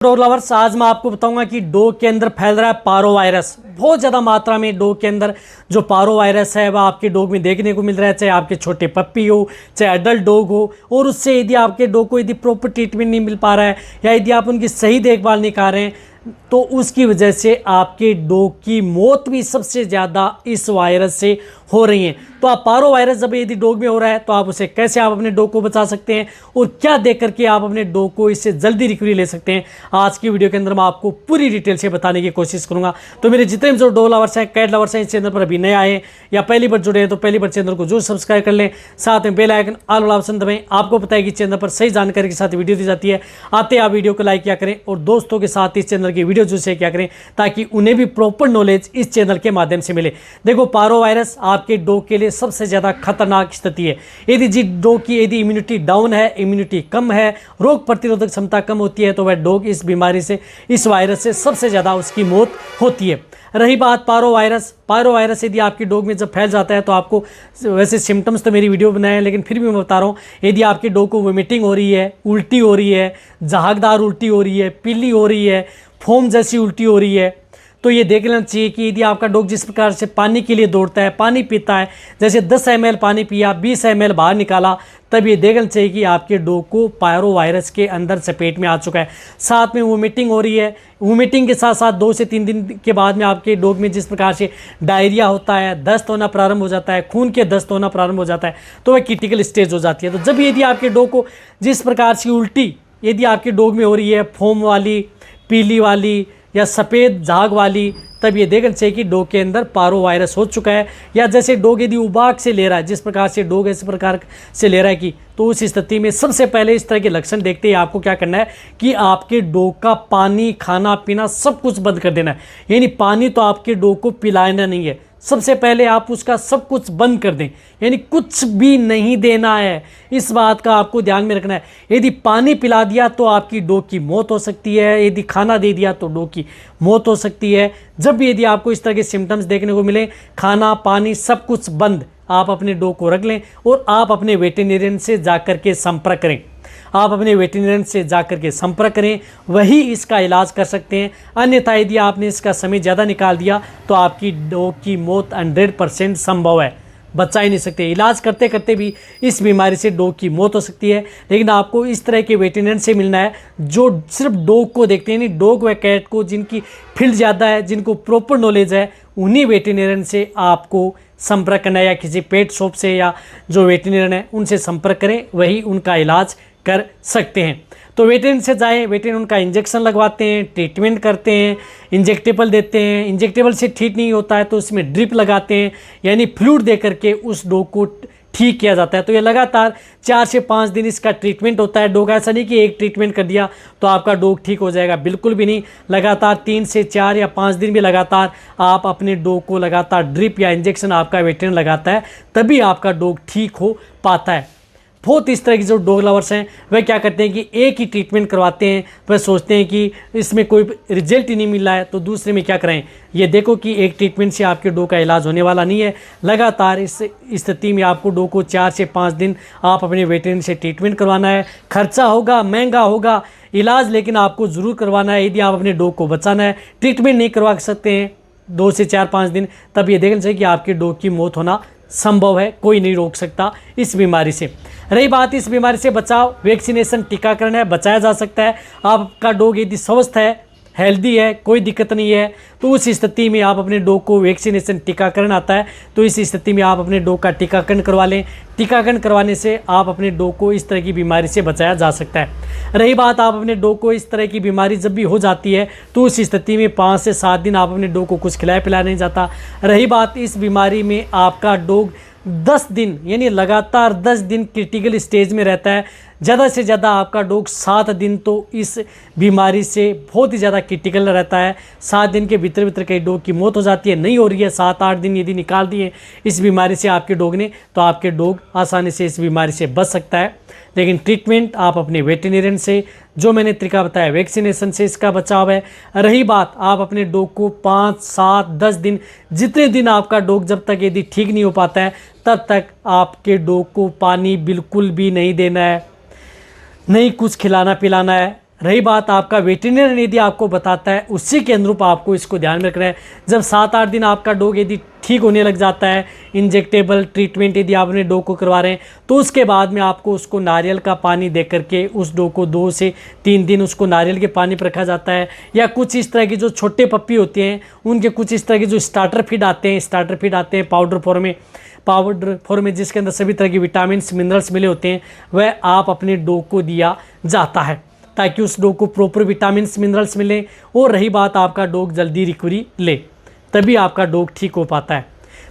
Dog lovers, आज मैं आपको बताऊंगा कि डॉग के अंदर फैल रहा है पारो वायरस। बहुत ज़्यादा मात्रा में डॉग के अंदर जो पारो वायरस है वह आपके डॉग में देखने को मिल रहा है, चाहे आपके छोटे पप्पी हो चाहे अडल्ट डॉग हो। और उससे यदि आपके डॉग को यदि प्रॉपर ट्रीटमेंट नहीं मिल पा रहा है या यदि आप उनकी सही देखभाल नहीं कर रहे हैं तो उसकी वजह से आपके डॉग की मौत भी सबसे ज़्यादा इस वायरस से हो रही है। तो आप पारो वायरस जब यदि डॉग में हो रहा है तो आप उसे कैसे आप अपने डॉग को बचा सकते हैं और क्या देख करके आप अपने डॉग को इससे जल्दी रिकवरी ले सकते हैं, आज की वीडियो के अंदर मैं आपको पूरी डिटेल से बताने की कोशिश करूंगा। तो मेरे जितने भी जो डॉग लवर्स हैं, कैट लवर्स हैं, इस चैनल पर अभी नए आए हैं या पहली बार जुड़े हैं तो पहली बार चैनल को जरूर सब्सक्राइब कर लें, साथ में बेल आइकन ऑल वाला ऑप्शन दबाएं। आपको पता है कि चैनल पर सही जानकारी के साथ वीडियो दी जाती है। आते आप वीडियो को लाइक किया करें और दोस्तों के साथ इस चैनल की वीडियो जो शेयर किया करें ताकि उन्हें भी प्रॉपर नॉलेज इस चैनल के माध्यम से मिले। देखो, पारो वायरस आपके डॉग के लिए सबसे ज़्यादा खतरनाक स्थिति है। यदि जिस डॉग की यदि इम्यूनिटी डाउन है, इम्यूनिटी कम है, रोग प्रतिरोधक क्षमता कम होती है तो वह डॉग इस बीमारी से, इस वायरस से सबसे ज़्यादा उसकी मौत होती है। रही बात पारो वायरस यदि आपकी डॉग में जब फैल जाता है तो आपको, वैसे सिम्टम्स तो मेरी वीडियो बनाए हैं लेकिन फिर भी मैं बता रहा हूँ, यदि आपके डॉग को वोमिटिंग हो रही है, उल्टी हो रही है, जहागदार उल्टी हो रही है, पीली हो रही है, फोम जैसी उल्टी हो रही है, तो ये देख लेना चाहिए कि यदि आपका डॉग जिस प्रकार से पानी के लिए दौड़ता है, पानी पीता है, जैसे 10 ml पानी पिया, 20 ml बाहर निकाला, तब ये देखना चाहिए कि आपके डॉग को पायरो वायरस के अंदर चपेट में आ चुका है। साथ में वोमिटिंग हो रही है, वोमिटिंग के साथ साथ 2 से 3 दिन के बाद में आपके डॉग में जिस प्रकार से डायरिया होता है, दस्त होना प्रारंभ हो जाता है, खून के दस्त होना प्रारंभ हो जाता है, तो वह क्रिटिकल स्टेज हो जाती है। तो जब यदि आपके डॉग को जिस प्रकार से उल्टी यदि आपके डॉग में हो रही है, फोम वाली, पीली वाली या सफ़ेद झाग वाली, तब ये देखना चाहिए कि डॉग के अंदर पारो वायरस हो चुका है। या जैसे डॉग यदि उबाक से ले रहा है, जिस प्रकार से डॉग इस प्रकार से ले रहा है कि, तो उस स्थिति में सबसे पहले इस तरह के लक्षण देखते ही आपको क्या करना है कि आपके डॉग का पानी, खाना पीना सब कुछ बंद कर देना है। यानी पानी तो आपके डॉग को पिलाना नहीं है, सबसे पहले आप उसका सब कुछ बंद कर दें, यानी कुछ भी नहीं देना है। इस बात का आपको ध्यान में रखना है। यदि पानी पिला दिया तो आपकी डॉग की मौत हो सकती है, यदि खाना दे दिया तो डॉग की मौत हो सकती है। जब भी यदि आपको इस तरह के सिम्टम्स देखने को मिले, खाना पानी सब कुछ बंद, आप अपने डॉग को रख लें और आप अपने वेटेरिनियन से जाकर के संपर्क करें। आप अपने वेटेरिनियन से जाकर के संपर्क करें, वही इसका इलाज कर सकते हैं। अन्यथा यदि आपने इसका समय ज़्यादा निकाल दिया तो आपकी डॉग की मौत 100% संभव है, बचा ही नहीं सकते। इलाज करते करते भी इस बीमारी से डॉग की मौत हो सकती है। लेकिन आपको इस तरह के वेटेरिनियन से मिलना है जो सिर्फ डॉग को देखते हैं, नहीं डॉग व कैट को, जिनकी फील्ड ज़्यादा है, जिनको प्रॉपर नॉलेज है, उन्हीं वेटेरिनियन से आपको संपर्क करना है या किसी पेट शॉप से या जो वेटेरिनियन है उनसे संपर्क करें, वही उनका इलाज कर सकते हैं। तो वेटेरिन से जाएं, वेटेरिन उनका इंजेक्शन लगवाते हैं, ट्रीटमेंट करते हैं, इंजेक्टेबल देते हैं। इंजेक्टेबल से ठीक नहीं होता है तो उसमें ड्रिप लगाते हैं, यानी फ्लूइड दे करके उस डॉग को ठीक किया जाता है। तो ये लगातार 4 से 5 दिन इसका ट्रीटमेंट होता है। डॉग ऐसा नहीं कि एक ट्रीटमेंट कर दिया तो आपका डॉग ठीक हो जाएगा, बिल्कुल भी नहीं। लगातार 3 से 4 या 5 दिन भी लगातार आप अपने डॉग को लगातार ड्रिप या इंजेक्शन आपका वेटेरिन लगाता है, तभी आपका डॉग ठीक हो पाता है। बहुत इस तरह की जो डॉग लवर्स हैं वह क्या करते हैं कि एक ही ट्रीटमेंट करवाते हैं, वह सोचते हैं कि इसमें कोई रिजल्ट ही नहीं मिल रहा है तो दूसरे में क्या करें। ये देखो कि एक ट्रीटमेंट से आपके डॉग का इलाज होने वाला नहीं है। लगातार इस स्थिति में आपको डॉग को 4 से 5 दिन आप अपने वेटेरिन से ट्रीटमेंट करवाना है। खर्चा होगा, महंगा होगा इलाज, लेकिन आपको ज़रूर करवाना है यदि आप अपने डॉग को बचाना है। ट्रीटमेंट नहीं करवा सकते हैं 2 से 4-5 दिन, तब ये देखना चाहिए कि आपके डॉग की मौत होना संभव है, कोई नहीं रोक सकता इस बीमारी से। रही बात इस बीमारी से बचाव, वैक्सीनेशन, टीकाकरण है, बचाया जा सकता है। आपका डॉग यदि स्वस्थ है, हेल्दी है, कोई दिक्कत नहीं है, तो उस स्थिति में आप अपने डॉग को वैक्सीनेशन, टीकाकरण आता है तो इस स्थिति में आप अपने डॉग का टीकाकरण करवा लें। टीकाकरण करवाने से आप अपने डॉग को इस तरह की बीमारी से बचाया जा सकता है। रही बात आप अपने डॉग को इस तरह की बीमारी जब भी हो जाती है तो उस स्थिति में 5 से 7 दिन आप अपने डॉग को कुछ खिलाया पिलाया नहीं जाता। रही बात इस बीमारी में आपका डॉग 10 दिन, यानी लगातार 10 दिन क्रिटिकल स्टेज में रहता है। ज़्यादा से ज़्यादा आपका डॉग 7 दिन तो इस बीमारी से बहुत ही ज़्यादा क्रिटिकल रहता है। 7 दिन के भीतर भीतर कई डॉग की मौत हो जाती है, नहीं हो रही है। 7-8 दिन यदि निकाल दिए इस बीमारी से आपके डॉग ने तो आपके डॉग आसानी से इस बीमारी से बच सकता है। लेकिन ट्रीटमेंट आप अपने वेटेरिनियन से, जो मैंने तरीका बताया, वैक्सीनेशन से इसका बचाव है। रही बात आप अपने डॉग को 5, 7, 10 दिन, जितने दिन आपका डॉग जब तक यदि ठीक नहीं हो पाता है तब तक आपके डॉग को पानी बिल्कुल भी नहीं देना है, नहीं कुछ खिलाना पिलाना है। रही बात आपका वेटरनरी यदि आपको बताता है उसी के अनुरूप आपको इसको ध्यान में रखना है। जब 7-8 दिन आपका डॉग यदि ठीक होने लग जाता है, इंजेक्टेबल ट्रीटमेंट यदि आप अपने डॉग को करवा रहे हैं, तो उसके बाद में आपको उसको नारियल का पानी दे करके उस डॉग को 2 से 3 दिन उसको नारियल के पानी पर रखा जाता है। या कुछ इस तरह के जो छोटे पप्पी होते हैं उनके कुछ इस तरह के जो स्टार्टर फीड आते हैं पाउडर फॉर्म में जिसके अंदर सभी तरह के विटामिन मिनरल्स मिले होते हैं, वह आप अपने डॉग को दिया जाता है ताकि उस डॉग को प्रॉपर विटामिन मिनरल्स मिलें। और रही बात आपका डॉग जल्दी रिकवरी ले, तभी आपका डॉग ठीक हो पाता है।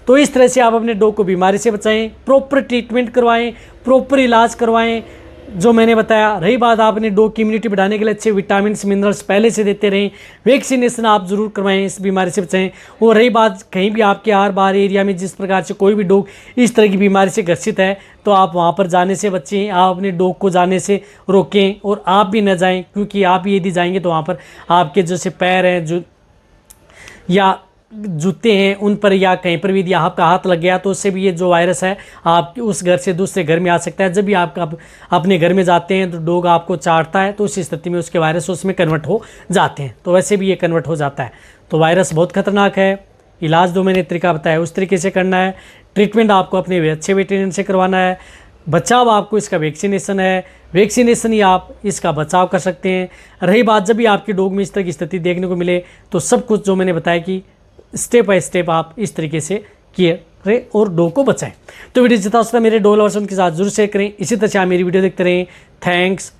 तो इस तरह से आप अपने डॉग को बीमारी से बचाएं, प्रॉपर ट्रीटमेंट करवाएं, प्रॉपर इलाज करवाएं जो मैंने बताया। रही बात आप अपने डॉग की इम्यूनिटी बढ़ाने के लिए अच्छे विटामिन मिनरल्स पहले से देते रहें, वैक्सीनेशन आप ज़रूर करवाएं, इस बीमारी से बचाएं। और रही बात कहीं भी आपके आर बार एरिया में जिस प्रकार से कोई भी डॉग इस तरह की बीमारी से ग्रसित है तो आप वहाँ पर जाने से बचें, आप अपने डॉग को जाने से रोकें और आप भी न जाएँ, क्योंकि आप यदि जाएंगे तो वहाँ पर आपके जैसे पैर हैं जो या जूते हैं उन पर या कहीं पर भी यदि आपका हाथ लग गया तो उससे भी ये जो वायरस है आप उस घर से दूसरे घर में आ सकता है। जब भी आप अपने घर में जाते हैं तो डॉग आपको चाटता है तो उस स्थिति में उसके वायरस उसमें कन्वर्ट हो जाते हैं, तो वैसे भी ये कन्वर्ट हो जाता है। तो वायरस बहुत खतरनाक है। इलाज जो मैंने तरीका बताया उस तरीके से करना है। ट्रीटमेंट आपको अपने अच्छे वेटरनरी से करवाना है। बचाव आपको इसका वैक्सीनेशन है, वैक्सीनेशन ही आप इसका बचाव कर सकते हैं। रही बात जब भी आपके डॉग में इस तरह की स्थिति देखने को मिले तो सब कुछ जो मैंने बताया कि स्टेप बाय स्टेप आप इस तरीके से किए रहे और डॉग को बचाएं। तो वीडियो जितना हो सकता है मेरे डॉग लवर्स उनके साथ जरूर शेयर करें। इसी तरह से आप मेरी वीडियो देखते रहें। थैंक्स।